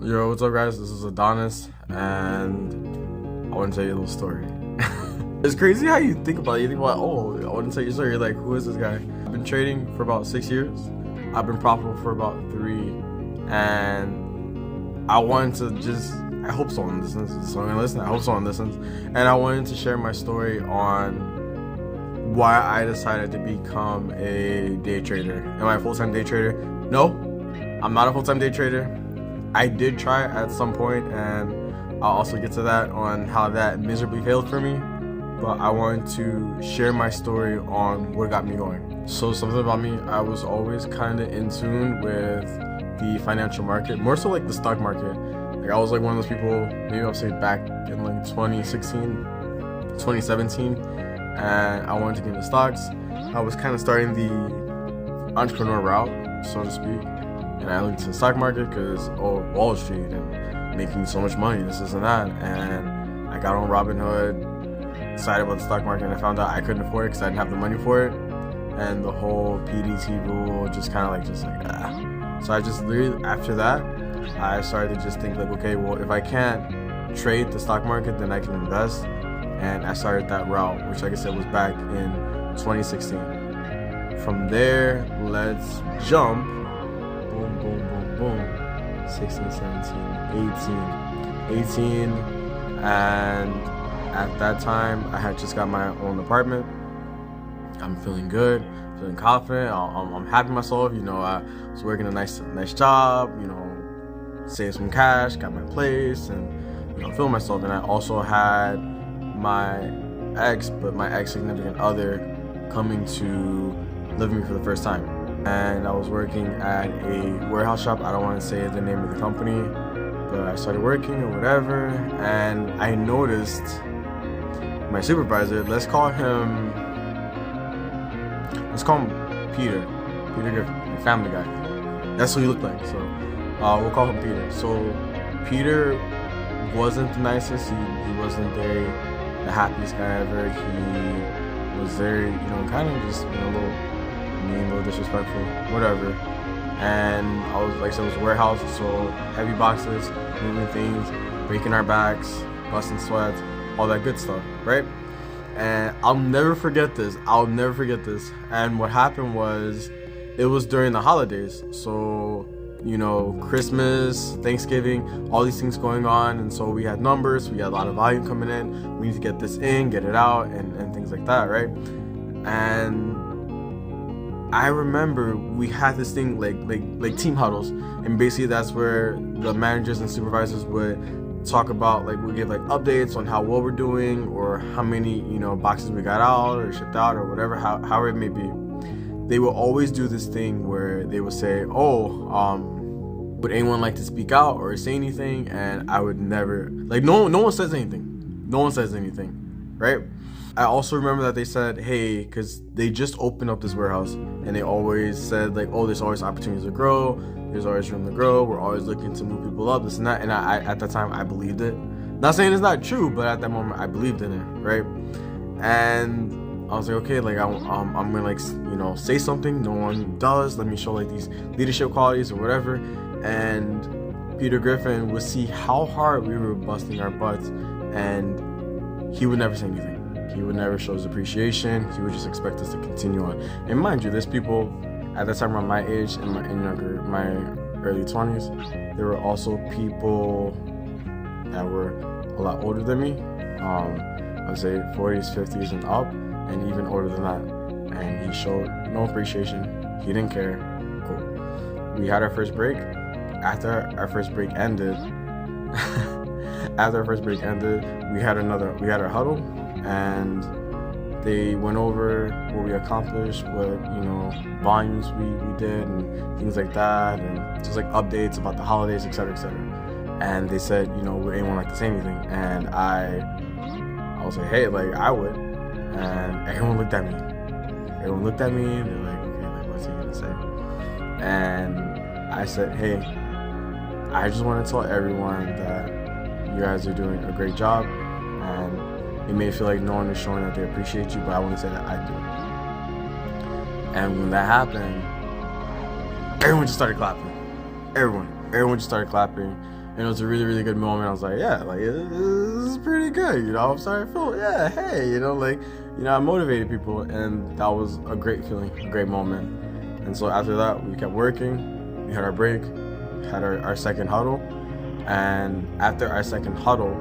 Yo, what's up, guys? This is Adonis, and I want to tell you a little story. It's crazy how you think about it. You think about, oh, I want to tell you a story. You're like, who is this guy? I've been trading for about 6 years. I've been profitable for about 3, and I wanted to I hope someone listens. So I'm gonna listen. I hope someone listens, and I wanted to share my story on why I decided to become a day trader. Am I a full-time day trader? No, I'm not a full-time day trader. I did try at some point, and I'll also get to that on how that miserably failed for me. But I wanted to share my story on what got me going. So something about me, I was always kind of in tune with the financial market, more so like the stock market. Like I was like one of those people, maybe I'll say back in like 2016, 2017, and I wanted to get into stocks. I was kind of starting the entrepreneur route, so to speak. And I looked to the stock market because, Wall Street and making so much money, this and that. And I got on Robinhood, decided about the stock market, and I found out I couldn't afford it because I didn't have the money for it. And the whole PDT rule just kind of like, So I just literally, after that, I started to just think like, okay, well, if I can't trade the stock market, then I can invest. And I started that route, which like I said was back in 2016. From there, let's jump. Boom, boom, boom, boom. 16, 17, 18. And at that time, I had just got my own apartment. I'm feeling good, feeling confident. I'm happy with myself. You know, I was working a nice job, you know, saved some cash, got my place, and, you know, feeling myself. And I also had my ex significant other coming to live with me for the first time. And I was working at a warehouse shop. I don't want to say the name of the company, but I started working or whatever, and I noticed my supervisor, let's call him Peter Griffin, Family Guy. That's what he looked like, so we'll call him Peter. So Peter wasn't the nicest, he wasn't the happiest guy ever. He was very, you know, kind of just, you know, a little disrespectful, whatever. And I was, like I said, it was a warehouse, so heavy boxes, moving things, breaking our backs, busting sweats, all that good stuff, right? And I'll never forget this. And what happened was, it was during the holidays, so, you know, Christmas, Thanksgiving, all these things going on, and so we had numbers, we had a lot of volume coming in, we need to get this in, get it out, and things like that, right? And I remember we had this thing like team huddles, and basically that's where the managers and supervisors would talk about, like, we give like updates on how well we're doing, or how many, you know, boxes we got out or shipped out or whatever, however it may be. They will always do this thing where they would say, would anyone like to speak out or say anything? And I would never, like, no one says anything, right? I also remember that they said, hey, because they just opened up this warehouse, and they always said, like, there's always opportunities to grow, there's always room to grow, we're always looking to move people up, this and that. And I at that time, I believed it. Not saying it's not true, but at that moment, I believed in it, right? And I was like, okay, like, I'm gonna, like, you know, say something no one does, let me show, like, these leadership qualities or whatever. And Peter Griffin would see how hard we were busting our butts, and he would never say anything. He would never show his appreciation. He would just expect us to continue on. And mind you, there's people at that time around my age, in my early 20s. There were also people that were a lot older than me. I would say 40s, 50s, and up, and even older than that. And he showed no appreciation. He didn't care. Cool. We had our first break. After our first break ended, we had our huddle. And they went over what we accomplished, what, you know, volumes we did, and things like that, and just like updates about the holidays, etc., etc. And they said, you know, would anyone like to say anything? And I was like, hey, like, I would. And everyone looked at me. They're like, okay, like, what's he gonna say? And I said, hey, I just want to tell everyone that you guys are doing a great job, and it may feel like no one is showing that they appreciate you, but I want to say that I do. And when that happened, everyone just started clapping. Everyone just started clapping. And it was a really, really good moment. I was like, yeah, like, this is pretty good, you know. I'm sorry, Phil. Yeah, hey, you know, like, you know, I motivated people, and that was a great feeling, a great moment. And so after that, we kept working. We had our break, had our second huddle, and after our second huddle,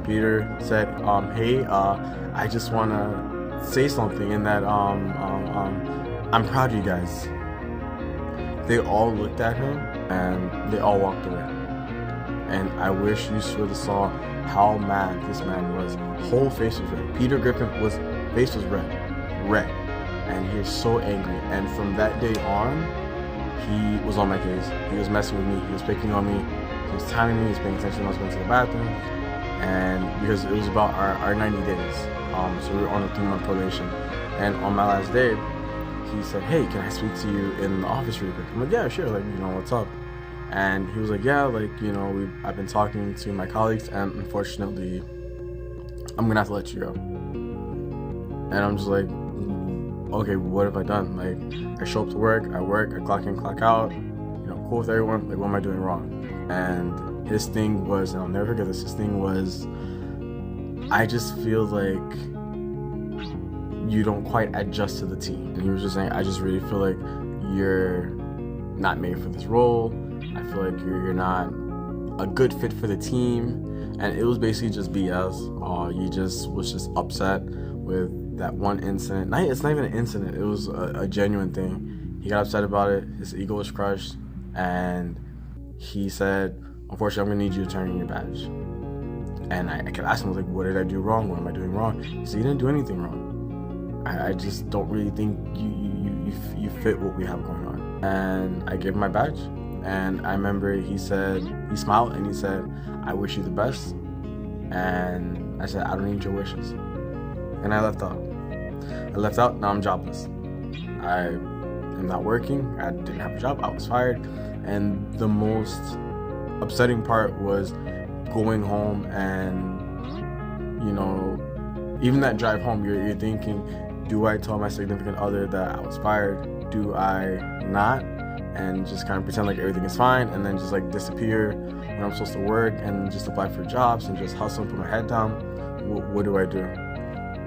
Peter said, hey, I just want to say something, in that I'm proud of you guys. They all looked at him, and they all walked away. And I wish you should have saw how mad this man was. Whole face was red. Peter Griffin face was red, and he was so angry. And from that day on, he was on my case. He was messing with me. He was picking on me. He was timing me. He was paying attention when I was going to the bathroom. And because it was about our 90 days, so we were on a 3-month probation. And on my last day, he said, "Hey, can I speak to you in the office real quick?" I'm like, "Yeah, sure. Like, you know, what's up?" And he was like, "Yeah, like, you know, I've been talking to my colleagues, and unfortunately, I'm gonna have to let you go." And I'm just like, okay, what have I done? Like, I show up to work, I clock in, clock out, you know, cool with everyone. Like, what am I doing wrong? And his thing was, and I'll never forget this, his thing was, I just feel like you don't quite adjust to the team. And he was just saying, I just really feel like you're not made for this role. I feel like you're not a good fit for the team. And it was basically just BS. He just was just upset with that one incident. It's not even an incident. It was a genuine thing. He got upset about it. His ego was crushed. And he said, "Unfortunately, I'm going to need you to turn in your badge." And I kept asking him, like, what did I do wrong? What am I doing wrong? He said, "You didn't do anything wrong. I just don't really think you fit what we have going on." And I gave him my badge. And I remember he smiled and he said, "I wish you the best." And I said, "I don't need your wishes." And I left out. Now I'm jobless. I am not working. I didn't have a job. I was fired. And the most upsetting part was going home and, you know, even that drive home, you're thinking, do I tell my significant other that I was fired? Do I not? And just kind of pretend like everything is fine, and then just like disappear when I'm supposed to work and just apply for jobs and just hustle and put my head down. What do I do?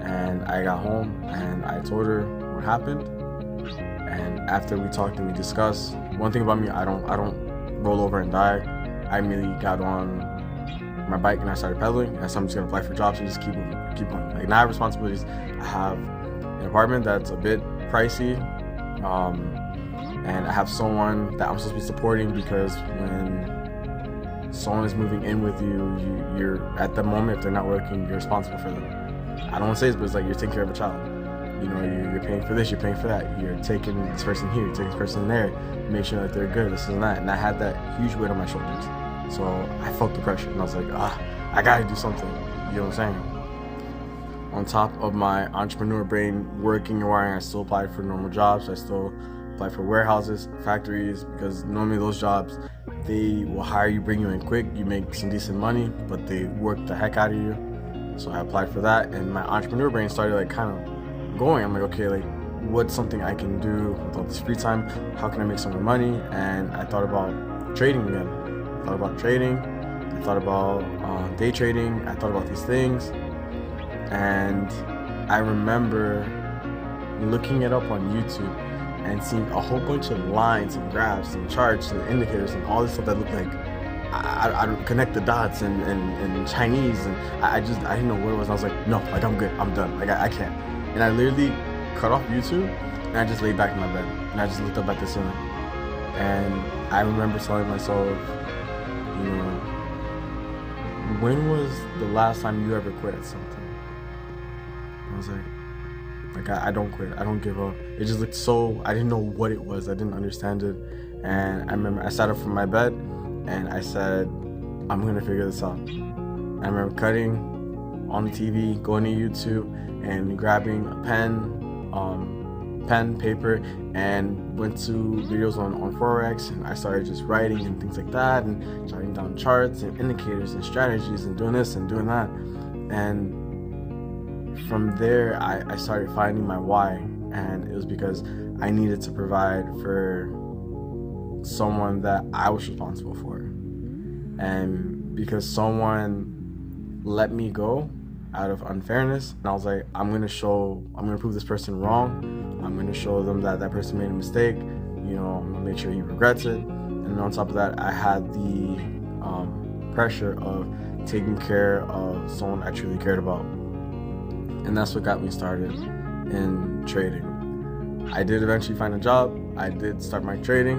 And I got home and I told her what happened. And after we talked and we discussed, one thing about me, I don't roll over and die. I immediately got on my bike and I started pedaling. And I said, I'm just gonna apply for jobs and just keep going. Like, now I have responsibilities. I have an apartment that's a bit pricey. And I have someone that I'm supposed to be supporting, because when someone is moving in with you, you're at the moment, if they're not working, you're responsible for them. I don't want to say this, but it's like you're taking care of a child. You know, you're paying for this, you're paying for that. You're taking this person here, you're taking this person there, make sure that they're good, this and that. And I had that huge weight on my shoulders. So I felt the pressure, and I was like, I gotta do something. You know what I'm saying? On top of my entrepreneur brain working and wiring, I still applied for normal jobs. I still applied for warehouses, factories, because normally those jobs, they will hire you, bring you in quick, you make some decent money, but they work the heck out of you. So I applied for that, and my entrepreneur brain started like kind of going. I'm like, okay, like, what's something I can do with all this free time? How can I make some more money? And I thought about trading again. I thought about trading. I thought about day trading. I thought about these things. And I remember looking it up on YouTube and seeing a whole bunch of lines and graphs and charts and indicators and all this stuff that looked like I don't connect the dots and Chinese, and I didn't know what it was. And I was like, no, like, I'm good, I'm done, like I can't. And I literally cut off YouTube and I just laid back in my bed and I just looked up at the ceiling. And I remember telling myself, you know, when was the last time you ever quit at something? I was like I don't quit, I don't give up. It just looked so, I didn't know what it was, I didn't understand it. And I remember I sat up from my bed and I said, I'm gonna figure this out. I remember cutting on the TV, going to YouTube and grabbing a pen, paper, and went to videos on Forex, and I started just writing and things like that, and jotting down charts and indicators and strategies and doing this and doing that. And from there, I started finding my why, and it was because I needed to provide for someone that I was responsible for. and because someone let me go out of unfairness, and I was like, I'm gonna prove this person wrong. I'm gonna show them that that person made a mistake. You know, I'm gonna make sure he regrets it. And on top of that, I had the pressure of taking care of someone I truly cared about, and that's what got me started in trading. I did eventually find a job. I did start my trading.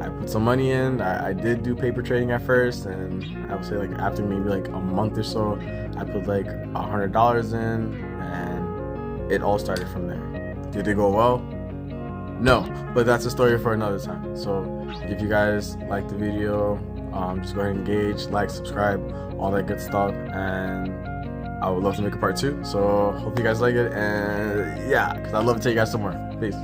I put some money in. I did do paper trading at first, and I would say like after maybe like a month or so, I put like $100 in, and it all started from there. Did it go well? No, but that's a story for another time. So if you guys like the video, just go ahead and engage, like, subscribe, all that good stuff, and I would love to make a part 2. So hope you guys like it, and yeah, because I'd love to take you guys somewhere. Peace.